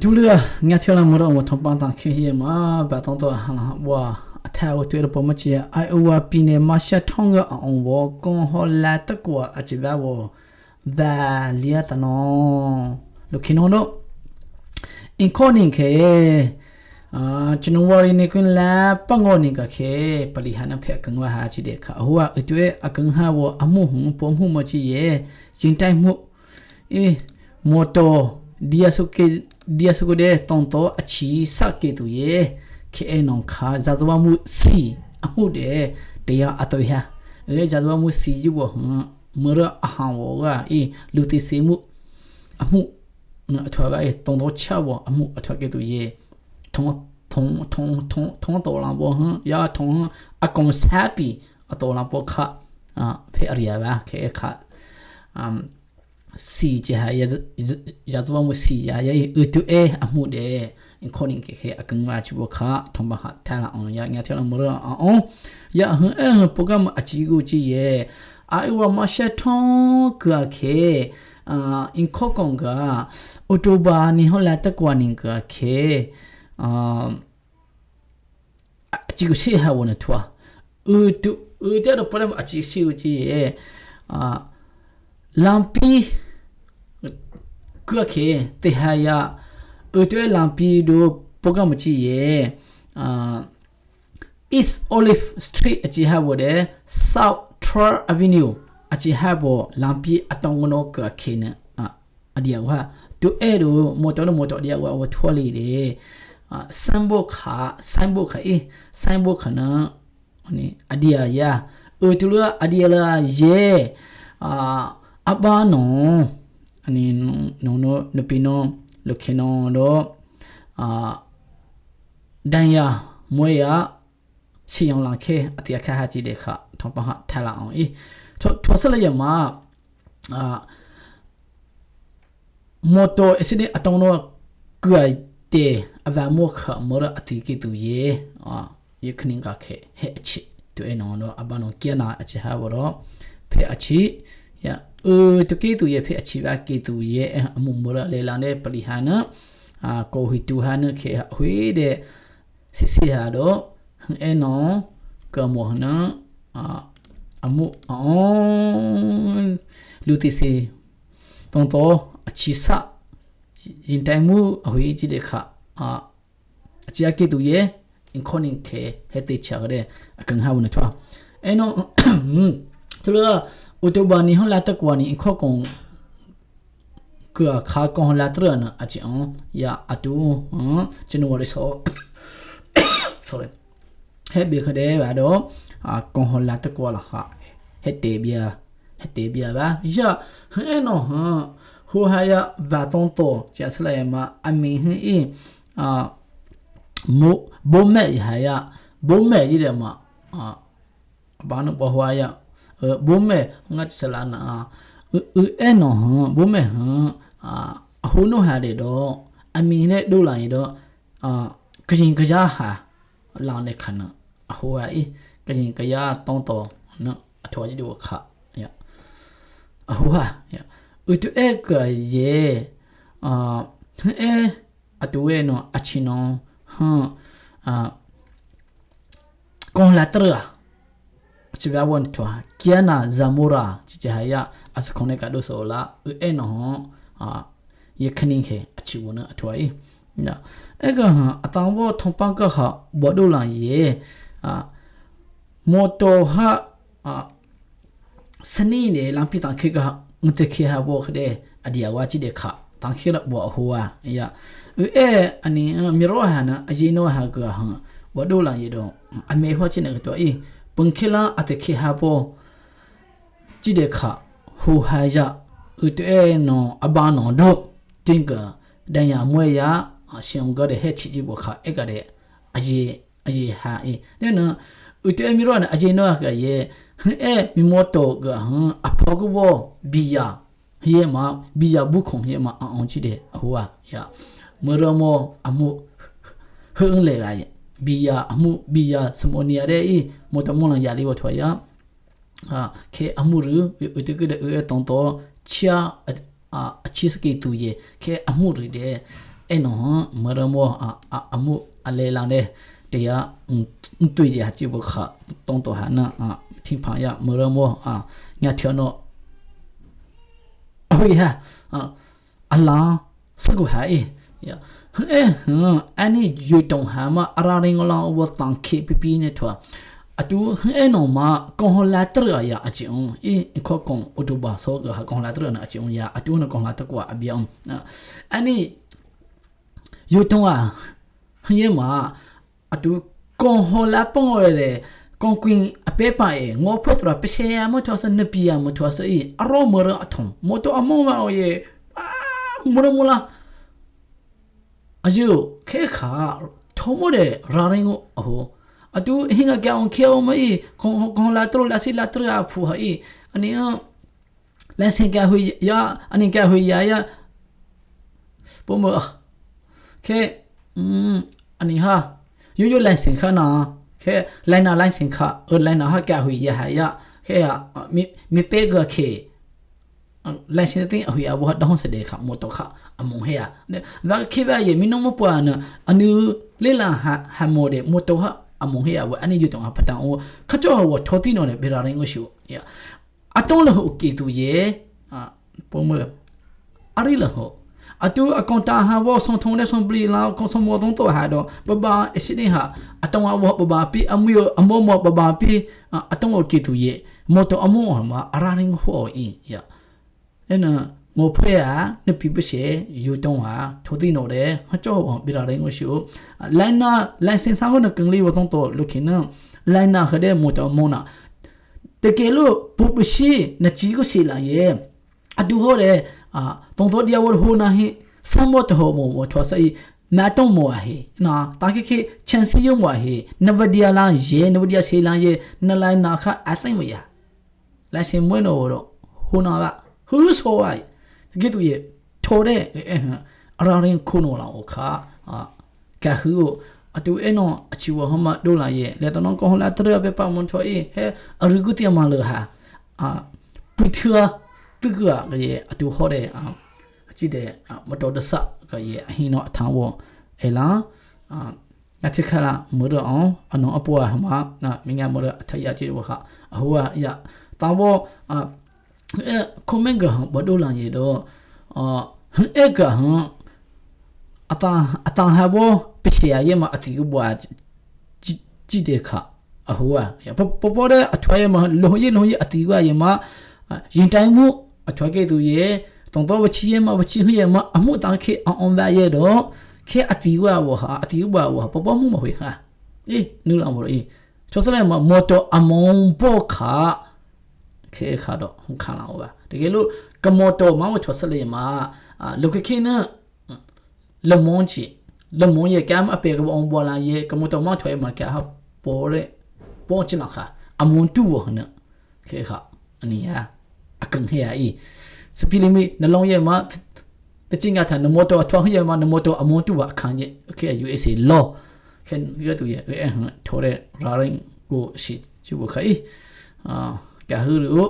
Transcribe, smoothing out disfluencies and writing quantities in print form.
တူလငါထလာမရမထပန်တာခေဟီမာဘာတောတော့ဟာဝါအထာဝတွေ့ပေါ်မချီအိုင်အိုဝါပီနေမရှထုံးအောင်ဝကွန်ဟောလာတကွာအချဘဝဒါလီယတနောလူခိနောနိုအင်ခေါနင်ခေကျွန်တော်ရင်းနေကွန်လာပငောနေကခေပလီဟနဖက်ကငွားဟာချီတဲ့ခါဟိုကအတွေ့အကန်ဟာဝအမှုဟုပုံမှုမချီရဲ့ရင်တိုင်မှုမော်တော်ဒီယာဆုကေတဲ့တုံတော့အချီစကေတူရဲ့ခေအနောင်ခါဇာဇဝမှုစီအမှုတဲ့တရားအတွေ့ဟာဇာဇဝမှုစီယူဝမရအဟံဝကလူတိစီမှုအမှုအထွားကတုံတော့ချဝအမှုအထွားကေတူရဲ့ထုံတော်လာဘောဟရာထုံအကောင်စားပီအတော်လာဘောခဖေအရိယာဘာခေခစီကြရတော့မစီရရဲ့ဥတူအမှုတဲ့အခေါင်းကေအကန်မချဘောခထမဟာထားလာအောင်ရငါချလာမရအောင်ရဟန်ပရိုဂရမ်အချီကိုကြည့်ရဲ့အိုင်ဝမရှက်ထုံကခေအင်ခေါကောင်ကအော်တိုဘာနီဟောလာတကွာနင်ကခေအချီကိုရှေ့ဟာဝနထွာတဲ့တော့ပရမအချီစီကိုကြည့်ရဲ့လမ်ပီကခေတေဟာယာတွေ့လမ်ပီဒိုပကမချီရဲ့East Olive Street အချီဟာဝတဲ့ South Troy Avenue အချီဟာဘောလမ်ပီအတောင်နောကခေနအဒီယာဝတူအဲဒိုမော်တော်ဒီယာဝထွာလီတဲ့စမ်ဘိုခါဆိုင်းဘိုခနာနိအဒီယာယာတူလအဒီယာလာယေအဘာနောအနီနိုနပီနိုလုခေနောတော့ဒန်ယာမွေယာစီယောင်လာခေအတိယခါဟာကြည့်တဲ့ခါထောပဟာထားလာအောင်ထောဆလရမှာမော်တော်အစစ်အတောင်တော့ကွာတဲ့အဗမောခမောရအတိကိတူယေယခနင်ကခေဟဲအချီတူအနောတော့အဘနောကျနာအချဟာဘောတော့ဖေအချီယတူကေတူရဲ့ဖေအချီပါကေတူရဲ့အမှုမရလေလာနဲ့ပလီဟာနာကိုဟီတူဟာနခေဟွေတဲ့စစ်စီဟာတော့အဲနောကမောဟနာအမှုလူတီစီတုံတော့အချီစရင်တိုင်မှုအဟွေကြည့်တဲ့ခါအချီကေတူရဲ့အင်ခေါနင်ခေဟဲတေချာတဲ့အကန်ဟာဝနထွာအဲနောသူလဥတဘာနီဟလာတကွာနီခေါကုံကခါကောလာတရနအချီအောင်ယာအတူကျွန်တော်ရဆော sorry ဟဲ့ဘေခတဲ့ဘာတော့ကောလာတကွာလာဟာဟဲ့တေဘီယာပါယာဟဲ့နော်ဟိုဟာယာဘာတုံတော့ကျဆလာယမအမီဟင်းမိုဘုံမဲဟာယာဘုံမဲကြီးတယ်မှာဘာနဘဟွာယာဘုံမဲငတ်ဆလာနာအဲနော်ဘုံမဲအဟိုနိုဟာတဲ့တော့အမီနဲ့ဒိုလာရင်တော့ကရင်ကကြားဟာလောင်းတဲ့ခဏအဟိုဟာကရင်ကကြားတောင်းတော့နော်အထောကြီးတော့ခရအဟိုဟာဥတူအဲကရေအတူရဲ့နော်အချီနော်ကွန်လာတရာချဘဝန်ထွာကျန်နာဇမိုရာချဟာယာအစခုန်ကဒိုဆိုလာအဲနော်ယခနင်းခေအချီဝနအထွာနာအဲကအတောင်ဘောထုံပကဟာဘောဒိုလာယေမော်တော်ဟာစနီနေလမ်းပြတာခေကမတခေဟာဘောခတဲ့အဒီယာဝါချီတဲ့ခတန်ခေရဘောဟိုဝါယာအနီမီရောဟာနာအရင်တော့ဟာကဟာဘောဒိုလာယေတော့အမေဟောချင်တဲ့တော့ပန်ခေလာအတခေဟာဘောကြည့်တဲ့ခဟိုဟာယာဥတဲနော်အဘာနော်တော့တင်ကဒန်ယာမွေယာရှင်ကတဲ့ဟဲ့ချီကြီးဘောခအဲ့ကတဲ့အယေဟာတဲ့နော်ဥတဲမီရောနာအရင်တော့ကယေမီမိုတိုကအဖောကဘောဘီယာဟေမဘီယာဘုခုံဟေမအောင်ချီတဲ့ဟိုဟာယာမရမောအမှုဟင်းလေလာယေဘီယာအမှုဘီယာစမောနီယာတဲ့မောတမောလယာလေးဝထွာယာခေအမှုရဥတကတဲ့တောင်းတော့ချာအချစ်ကေတူယေခေအမှုရတဲ့哎喏，没得么木来浪的，这呀对呀就不好，动作还呢听朋友没得么人跳喏，会哈郎是个还呀。安尼有动还嘛？阿拉人我我当 KPP 呢托，都喏嘛，讲好来得呀阿种，可讲我都把所个还讲来得呢阿种呀，都呢讲来得过阿边安尼有动也嘛，都讲好来帮我嘞，讲queen阿别把我破头不些呀，么托是那边么托是阿罗么人阿痛，么托阿么嘛耶么啦。ajo ke kha thomo de raringo ho atu hinga kya on kheo mai kon la tro la si la tro a phu hai ani la sen ka hui ya ani ka hui ya pomo ke ani ha yo la sen kha na ke la na la sen kha la na ha ka hui ya ha ya ke ya mi pe ga ke la sen tin hui a bo dong se de kha mo to kha among he ya va ke ba ye minong mo pa na anu le la ha mo de mo to ha among he ya wa ani ju tong ha patang o kha cho wo tho ti no le be ra ring o shu ya atong le ho ke tu ye po mo ari le ho atu akon ta ha wo song thong le song bli la kon song mo tong to ha do ba ba e si ni ha atong wa ba ba pi amu yo amo mo ba ba pi atong o ke tu ye mo to amo ma ara ring ho ya ena mo phya ne pi pse yu tong ha thodi no de ha cho wa bi ra dai ngo shu line na license sa ho na keng li wa tong to lu khin na line na khade mo to mo na te ke lu pu psi na chi ko si la ye adu ho de tong to dia wo ho na hi sam mo to ho mo thwa sai na tong mo hi na ta ke chance yo mo hi na ba dia la ye na ba dia se la ye na line na kha a thai mo ya license mo no ro ho na ba hu so ai ke tu ye tho de ara rin khuno la o kha ka hu atu eno achi wo hama do la ye le tono ko la tre be pa mon tho he aru gu ti ma le ha pu thua tu ga ye atu ho de chi de ma to de sa ka ye hi no tha wo e la ya chi khala mo ro on ano apo hama mi nga mo ro thaya chi wo kha ho ya ta wo comment ga ba do la ye do e ga ata ha bo pe ya ye ma ati bu a ji de kha a ho ya po de athwa ye ma lo ye ati ga ye ma yin tai mu athwa ke tu ye tong to ba chi ye ma ba chi hu ye ma amu ta ke on ba ye do ke ati ga wo ha ati ba wo po mu ma hui ha nu la mo ro cho sa le ma mo to among po kha ke kha do hu kha la ba de ke lu ka mo to ma wo cho sa le ma lo ke ke na le mon chi le mon ye kam a pe ko on bo la ye ka mo to ma thwe ma ka ha po re po chi na kha amon tu wo na ke kha ani ya akang he ya spi mi na long ye ma te chi nga tha na mo to thwa ye ma na mo to amon tu wa khan ye ke USA law ken ye tu ye tho re ra ring ko shi chu wo khai ka hu ru